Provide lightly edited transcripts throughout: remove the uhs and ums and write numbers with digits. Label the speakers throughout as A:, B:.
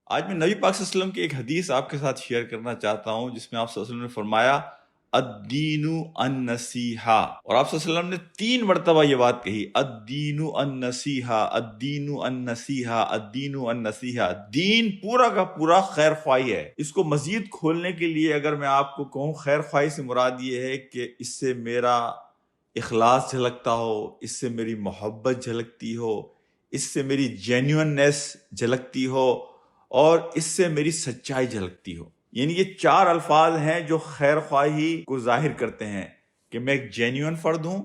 A: آج میں نبی پاک صلی اللہ علیہ وسلم کی ایک حدیث آپ کے ساتھ شیئر کرنا چاہتا ہوں، جس میں آپ صلی اللہ علیہ وسلم نے فرمایا الدین النصیحہ، اور آپ صلی اللہ علیہ وسلم نے 3 مرتبہ یہ بات کہی، الدین النصیحہ، الدین النصیحہ، الدین النصیحہ۔ دین پورا کا پورا خیر خواہی ہے۔ اس کو مزید کھولنے کے لیے اگر میں آپ کو کہوں، خیر خواہی سے مراد یہ ہے کہ اس سے میرا اخلاص جھلکتا ہو، اس سے میری محبت جھلکتی ہو، اس سے میری جینیوننس جھلکتی ہو، اور اس سے میری سچائی جھلکتی ہو۔ یعنی یہ 4 الفاظ ہیں جو خیر خواہی کو ظاہر کرتے ہیں کہ میں ایک جینیون فرد ہوں،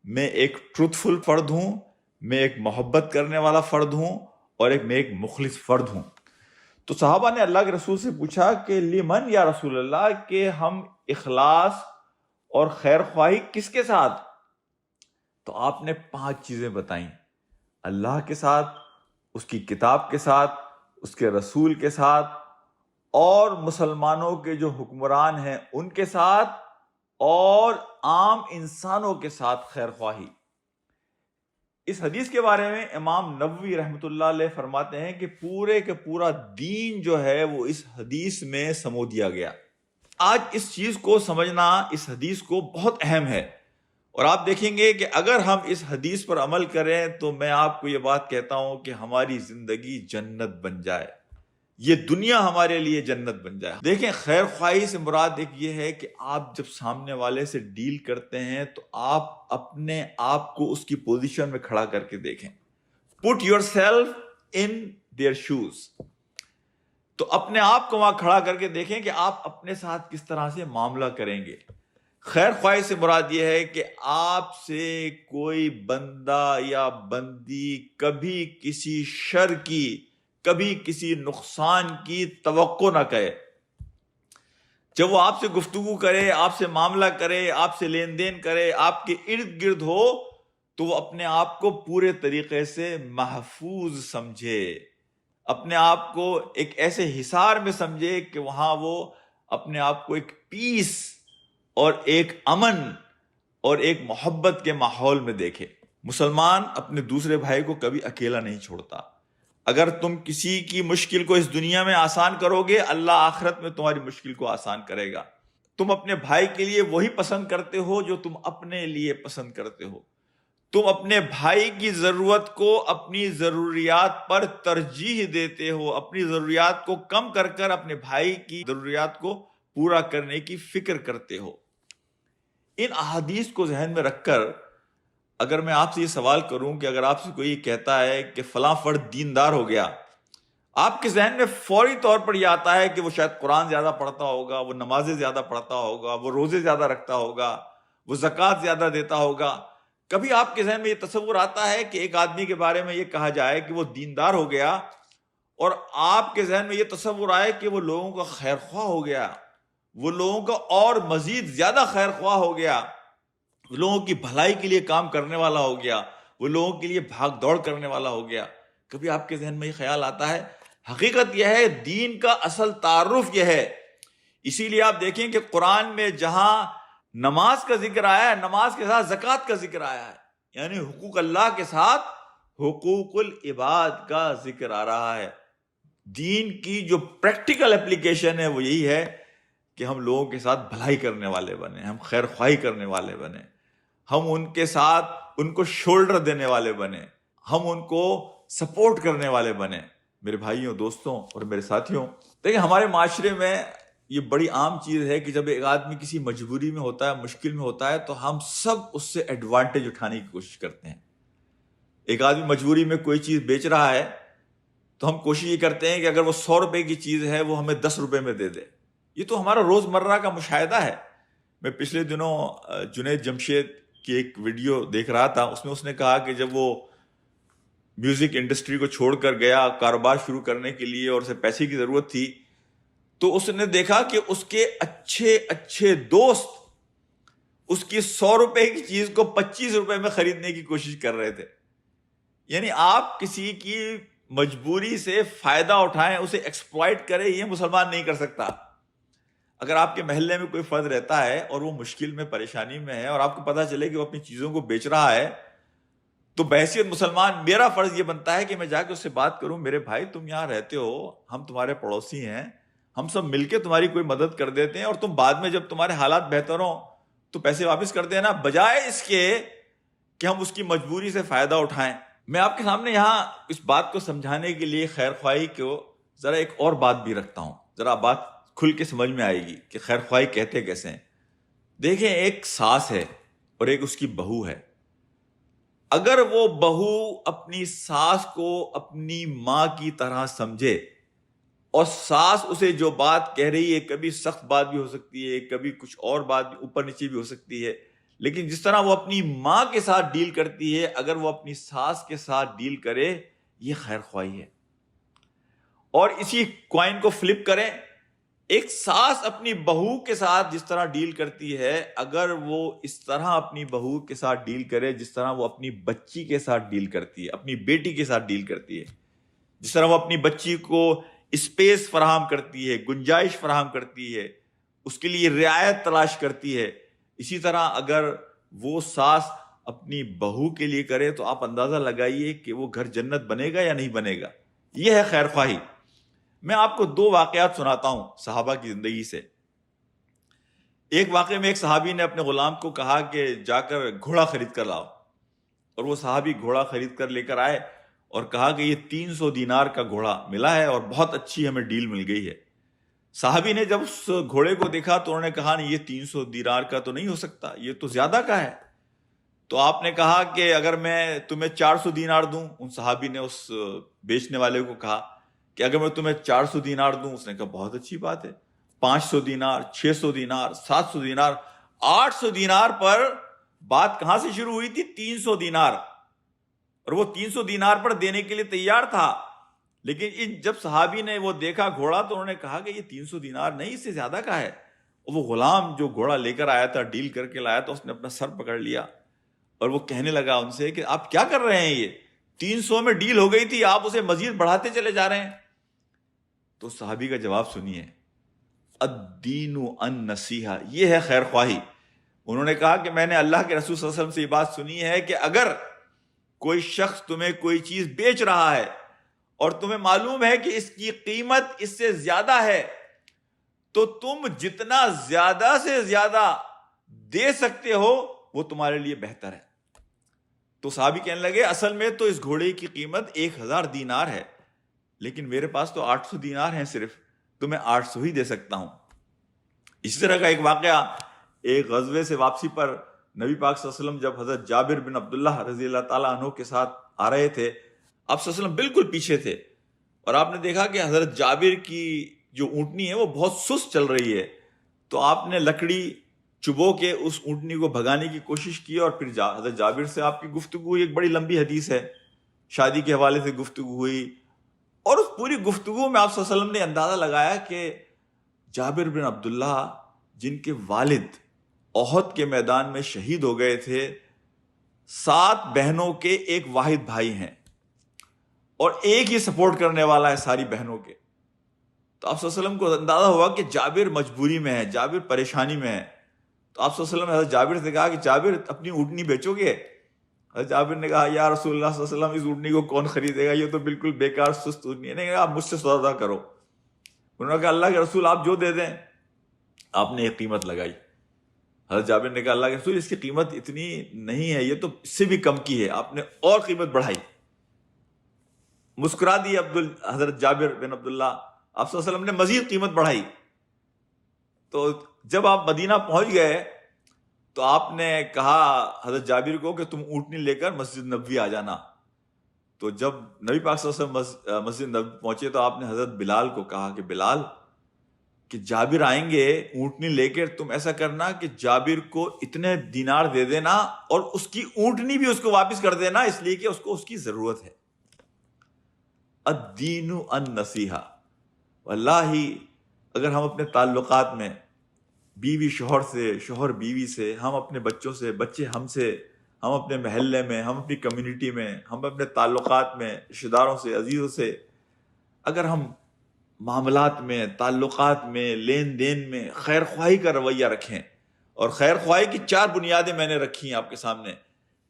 A: میں ایک ٹروتھفل فرد ہوں، میں ایک محبت کرنے والا فرد ہوں، اور میں ایک مخلص فرد ہوں۔ تو صحابہ نے اللہ کے رسول سے پوچھا کہ لمن یا رسول اللہ، کہ ہم اخلاص اور خیر خواہی کس کے ساتھ؟ تو آپ نے 5 چیزیں بتائیں، اللہ کے ساتھ، اس کی کتاب کے ساتھ، اس کے رسول کے ساتھ، اور مسلمانوں کے جو حکمران ہیں ان کے ساتھ، اور عام انسانوں کے ساتھ خیر خواہی۔ اس حدیث کے بارے میں امام نووی رحمۃ اللہ علیہ فرماتے ہیں کہ پورے کے پورا دین جو ہے وہ اس حدیث میں سمو دیا گیا۔ آج اس چیز کو سمجھنا، اس حدیث کو بہت اہم ہے، اور آپ دیکھیں گے کہ اگر ہم اس حدیث پر عمل کریں تو میں آپ کو یہ بات کہتا ہوں کہ ہماری زندگی جنت بن جائے، یہ دنیا ہمارے لیے جنت بن جائے۔ دیکھیں، خیر خواہی سے مراد ایک یہ ہے کہ آپ جب سامنے والے سے ڈیل کرتے ہیں تو آپ اپنے آپ کو اس کی پوزیشن میں کھڑا کر کے دیکھیں، put yourself in their shoes. تو اپنے آپ کو وہاں کھڑا کر کے دیکھیں کہ آپ اپنے ساتھ کس طرح سے معاملہ کریں گے۔ خیر خواہی سے مراد یہ ہے کہ آپ سے کوئی بندہ یا بندی کبھی کسی شر کی، کبھی کسی نقصان کی توقع نہ کرے۔ جب وہ آپ سے گفتگو کرے، آپ سے معاملہ کرے، آپ سے لین دین کرے، آپ کے ارد گرد ہو، تو وہ اپنے آپ کو پورے طریقے سے محفوظ سمجھے، اپنے آپ کو ایک ایسے حصار میں سمجھے کہ وہاں وہ اپنے آپ کو ایک پیس اور ایک امن اور ایک محبت کے ماحول میں دیکھے۔ مسلمان اپنے دوسرے بھائی کو کبھی اکیلا نہیں چھوڑتا۔ اگر تم کسی کی مشکل کو اس دنیا میں آسان کرو گے، اللہ آخرت میں تمہاری مشکل کو آسان کرے گا۔ تم اپنے بھائی کے لیے وہی پسند کرتے ہو جو تم اپنے لیے پسند کرتے ہو۔ تم اپنے بھائی کی ضرورت کو اپنی ضروریات پر ترجیح دیتے ہو، اپنی ضروریات کو کم کر کر اپنے بھائی کی ضروریات کو پورا کرنے کی فکر کرتے ہو۔ ان احادیث کو ذہن میں رکھ کر اگر میں آپ سے یہ سوال کروں کہ اگر آپ سے کوئی یہ کہتا ہے کہ فلاں فرد دیندار ہو گیا، آپ کے ذہن میں فوری طور پر یہ آتا ہے کہ وہ شاید قرآن زیادہ پڑھتا ہوگا، وہ نمازیں زیادہ پڑھتا ہوگا، وہ روزے زیادہ رکھتا ہوگا، وہ زکوٰۃ زیادہ دیتا ہوگا۔ کبھی آپ کے ذہن میں یہ تصور آتا ہے کہ ایک آدمی کے بارے میں یہ کہا جائے کہ وہ دیندار ہو گیا، اور آپ کے ذہن میں یہ تصور آئے کہ وہ لوگوں کا خیر خواہ ہو گیا، وہ لوگوں کا اور مزید زیادہ خیر خواہ ہو گیا، وہ لوگوں کی بھلائی کے لیے کام کرنے والا ہو گیا، وہ لوگوں کے لیے بھاگ دوڑ کرنے والا ہو گیا؟ کبھی آپ کے ذہن میں یہ خیال آتا ہے؟ حقیقت یہ ہے، دین کا اصل تعارف یہ ہے۔ اسی لیے آپ دیکھیں کہ قرآن میں جہاں نماز کا ذکر آیا ہے، نماز کے ساتھ زکوٰۃ کا ذکر آیا ہے، یعنی حقوق اللہ کے ساتھ حقوق العباد کا ذکر آ رہا ہے۔ دین کی جو پریکٹیکل اپلیکیشن ہے وہ یہی ہے کہ ہم لوگوں کے ساتھ بھلائی کرنے والے بنیں، ہم خیر خواہی کرنے والے بنیں، ہم ان کے ساتھ ان کو شولڈر دینے والے بنیں، ہم ان کو سپورٹ کرنے والے بنیں۔ میرے بھائیوں، دوستوں اور میرے ساتھیوں، دیکھیں ہمارے معاشرے میں یہ بڑی عام چیز ہے کہ جب ایک آدمی کسی مجبوری میں ہوتا ہے، مشکل میں ہوتا ہے، تو ہم سب اس سے ایڈوانٹیج اٹھانے کی کوشش کرتے ہیں۔ ایک آدمی مجبوری میں کوئی چیز بیچ رہا ہے تو ہم کوشش یہ کرتے ہیں کہ اگر وہ 100 روپے کی چیز ہے وہ ہمیں 10 روپے میں دے دے۔ یہ تو ہمارا روزمرہ کا مشاہدہ ہے۔ میں پچھلے دنوں جنید جمشید کی ایک ویڈیو دیکھ رہا تھا، اس میں اس نے کہا کہ جب وہ میوزک انڈسٹری کو چھوڑ کر گیا کاروبار شروع کرنے کے لیے اور اسے پیسے کی ضرورت تھی، تو اس نے دیکھا کہ اس کے اچھے اچھے دوست اس کی 100 روپے کی چیز کو 25 روپے میں خریدنے کی کوشش کر رہے تھے۔ یعنی آپ کسی کی مجبوری سے فائدہ اٹھائیں، اسے ایکسپلائٹ کریں، یہ مسلمان نہیں کر سکتا۔ اگر آپ کے محلے میں کوئی فرد رہتا ہے اور وہ مشکل میں، پریشانی میں ہے، اور آپ کو پتہ چلے کہ وہ اپنی چیزوں کو بیچ رہا ہے، تو بحیثیت مسلمان میرا فرض یہ بنتا ہے کہ میں جا کے اس سے بات کروں، میرے بھائی تم یہاں رہتے ہو، ہم تمہارے پڑوسی ہیں، ہم سب مل کے تمہاری کوئی مدد کر دیتے ہیں، اور تم بعد میں جب تمہارے حالات بہتر ہوں تو پیسے واپس کر دینا، بجائے اس کے کہ ہم اس کی مجبوری سے فائدہ اٹھائیں۔ میں آپ کے سامنے یہاں اس بات کو سمجھانے کے لیے خیر خواہی کو ذرا ایک اور بات بھی رکھتا ہوں، ذرا بات کھل کے سمجھ میں آئے گی کہ خیر خواہی کہتے کیسے ہیں۔ دیکھیں، ایک ساس ہے اور ایک اس کی بہو ہے۔ اگر وہ بہو اپنی ساس کو اپنی ماں کی طرح سمجھے، اور ساس اسے جو بات کہہ رہی ہے، کبھی سخت بات بھی ہو سکتی ہے، کبھی کچھ اور بات بھی اوپر نیچے بھی ہو سکتی ہے، لیکن جس طرح وہ اپنی ماں کے ساتھ ڈیل کرتی ہے، اگر وہ اپنی ساس کے ساتھ ڈیل کرے، یہ خیر خواہی ہے۔ اور اسی کوائن کو فلپ کریں، ایک ساس اپنی بہو کے ساتھ جس طرح ڈیل کرتی ہے، اگر وہ اس طرح اپنی بہو کے ساتھ ڈیل کرے جس طرح وہ اپنی بچی کے ساتھ ڈیل کرتی ہے، اپنی بیٹی کے ساتھ ڈیل کرتی ہے، جس طرح وہ اپنی بچی کو اسپیس فراہم کرتی ہے، گنجائش فراہم کرتی ہے، اس کے لیے رعایت تلاش کرتی ہے، اسی طرح اگر وہ ساس اپنی بہو کے لیے کرے تو آپ اندازہ لگائیے کہ وہ گھر جنت بنے گا یا نہیں بنے گا۔ یہ ہے خیر خواہی۔ میں آپ کو 2 واقعات سناتا ہوں صحابہ کی زندگی سے۔ ایک واقعے میں ایک صحابی نے اپنے غلام کو کہا کہ جا کر گھوڑا خرید کر لاؤ، اور وہ صحابی گھوڑا خرید کر لے کر آئے اور کہا کہ یہ 300 دینار کا گھوڑا ملا ہے اور بہت اچھی ہمیں ڈیل مل گئی ہے۔ صحابی نے جب اس گھوڑے کو دیکھا تو انہوں نے کہا نہیں، یہ 300 دینار کا تو نہیں ہو سکتا، یہ تو زیادہ کا ہے۔ تو آپ نے کہا کہ اگر میں تمہیں 400 دینار دوں، ان صحابی نے اس بیچنے والے کو کہا کہ اگر میں تمہیں 400 دینار دوں، اس نے کہا بہت اچھی بات ہے۔ 500 دینار، 600 دینار، 700 دینار، 800 دینار پر بات کہاں سے شروع ہوئی تھی؟ 300 دینار، اور وہ 300 دینار پر دینے کے لیے تیار تھا۔ لیکن جب صحابی نے وہ دیکھا گھوڑا تو انہوں نے کہا کہ یہ 300 دینار نہیں، اس سے زیادہ کا ہے۔ وہ غلام جو گھوڑا لے کر آیا تھا، ڈیل کر کے لایا تھا، اس نے اپنا سر پکڑ لیا اور وہ کہنے لگا ان سے کہ آپ کیا کر رہے ہیں؟ یہ 300 میں ڈیل ہو گئی تھی، آپ اسے مزید بڑھاتے چلے جا رہے ہیں۔ تو صحابی کا جواب سنیے، الدین النصیحہ، یہ ہے خیر خواہی۔ انہوں نے کہا کہ میں نے اللہ کے رسول صلی اللہ علیہ وسلم سے یہ بات سنی ہے کہ اگر کوئی شخص تمہیں کوئی چیز بیچ رہا ہے اور تمہیں معلوم ہے کہ اس کی قیمت اس سے زیادہ ہے، تو تم جتنا زیادہ سے زیادہ دے سکتے ہو وہ تمہارے لیے بہتر ہے۔ تو صحابی کہنے لگے اصل میں تو اس گھوڑے کی قیمت 1000 دینار ہے، لیکن میرے پاس تو 800 دینار ہیں صرف، تو میں 800 ہی دے سکتا ہوں۔ اسی طرح کا ایک واقعہ، ایک غزوے سے واپسی پر نبی پاک صلی اللہ علیہ وسلم جب حضرت جابر بن عبداللہ رضی اللہ تعالیٰ عنہ کے ساتھ آ رہے تھے، آپ صلی اللہ علیہ وسلم بالکل پیچھے تھے، اور آپ نے دیکھا کہ حضرت جابر کی جو اونٹنی ہے وہ بہت سست چل رہی ہے، تو آپ نے لکڑی چبو کے اس اونٹنی کو بھگانے کی کوشش کی، اور پھر حضرت جابر سے آپ کی گفتگو ہوئی۔ ایک بڑی لمبی حدیث ہے، شادی کے حوالے سے گفتگو ہوئی، اور اس پوری گفتگو میں آپ صلی اللہ علیہ وسلم نے اندازہ لگایا کہ جابر بن عبداللہ جن کے والد احد کے میدان میں شہید ہو گئے تھے، 7 بہنوں کے ایک واحد بھائی ہیں، اور ایک ہی سپورٹ کرنے والا ہے ساری بہنوں کے۔ تو آپ صلی اللہ علیہ وسلم کو اندازہ ہوا کہ جابر مجبوری میں ہے، جابر پریشانی میں ہے۔ تو آپ صلی اللہ علیہ وسلم نے حضرت جابر سے کہا کہ جابر اپنی اونٹنی بیچو گے؟ حضرت جابر نے کہا یا رسول اللہ صلی اللہ علیہ وسلم، اس اونٹنی کو کون خریدے گا، یہ تو بالکل بیکار سست اونٹنی ہے۔ نہیں کہا آپ مجھ سے سودا کرو۔ انہوں نے کہا اللہ کے رسول آپ جو دے دیں۔ آپ نے ایک قیمت لگائی۔ حضرت جابر نے کہا اللہ کے رسول اس کی قیمت اتنی نہیں ہے، یہ تو اس سے بھی کم کی ہے۔ آپ نے اور قیمت بڑھائی۔ مسکرا دی حضرت جابر بن عبداللہ۔ آپ صلی اللہ علیہ وسلم نے مزید قیمت بڑھائی۔ تو جب آپ مدینہ پہنچ گئے تو آپ نے کہا حضرت جابر کو کہ تم اونٹنی لے کر مسجد نبوی آ جانا۔ تو جب نبی پاک صلی اللہ علیہ وسلم مسجد نبوی پہنچے تو آپ نے حضرت بلال کو کہا کہ بلال، کہ جابر آئیں گے اونٹنی لے کر، تم ایسا کرنا کہ جابر کو اتنے دینار دے دینا اور اس کی اونٹنی بھی اس کو واپس کر دینا، اس لیے کہ اس کو اس کی ضرورت ہے۔ الدین النصیحہ۔ واللہ اگر ہم اپنے تعلقات میں بیوی شوہر سے، شوہر بیوی سے، ہم اپنے بچوں سے، بچے ہم سے، ہم اپنے محلے میں، ہم اپنی کمیونٹی میں، ہم اپنے تعلقات میں رشتہ داروں سے، عزیزوں سے، اگر ہم معاملات میں، تعلقات میں، لین دین میں خیر خواہی کا رویہ رکھیں، اور خیر خواہی کی 4 بنیادیں میں نے رکھی ہیں آپ کے سامنے،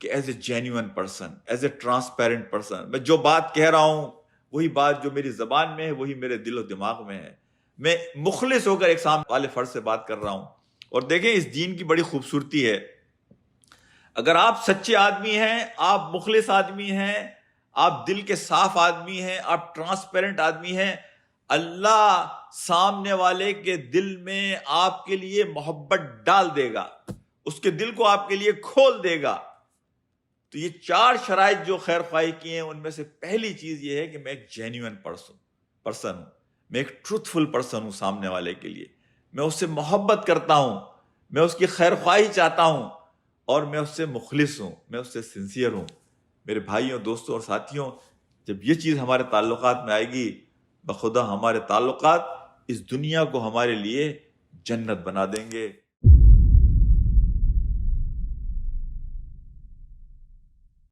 A: کہ as a genuine person, as a transparent person, میں جو بات کہہ رہا ہوں وہی بات جو میری زبان میں ہے وہی میرے دل و دماغ میں ہے، میں مخلص ہو کر ایک سامنے والے فرد سے بات کر رہا ہوں۔ اور دیکھیں اس دین کی بڑی خوبصورتی ہے، اگر آپ سچے آدمی ہیں، آپ مخلص آدمی ہیں، آپ دل کے صاف آدمی ہیں، آپ ٹرانسپیرنٹ آدمی ہیں، اللہ سامنے والے کے دل میں آپ کے لیے محبت ڈال دے گا، اس کے دل کو آپ کے لیے کھول دے گا۔ تو یہ 4 شرائط جو خیر خواہی کی ہیں ان میں سے پہلی چیز یہ ہے کہ میں ایک جینیون پرسن ہوں، میں ایک ٹروتھفل پرسن ہوں سامنے والے کے لیے، میں اس سے محبت کرتا ہوں، میں اس کی خیر خواہی چاہتا ہوں، اور میں اس سے مخلص ہوں، میں اس سے سنسیئر ہوں۔ میرے بھائیوں، دوستوں اور ساتھیوں، جب یہ چیز ہمارے تعلقات میں آئے گی، بخدا ہمارے تعلقات اس دنیا کو ہمارے لیے جنت بنا دیں گے۔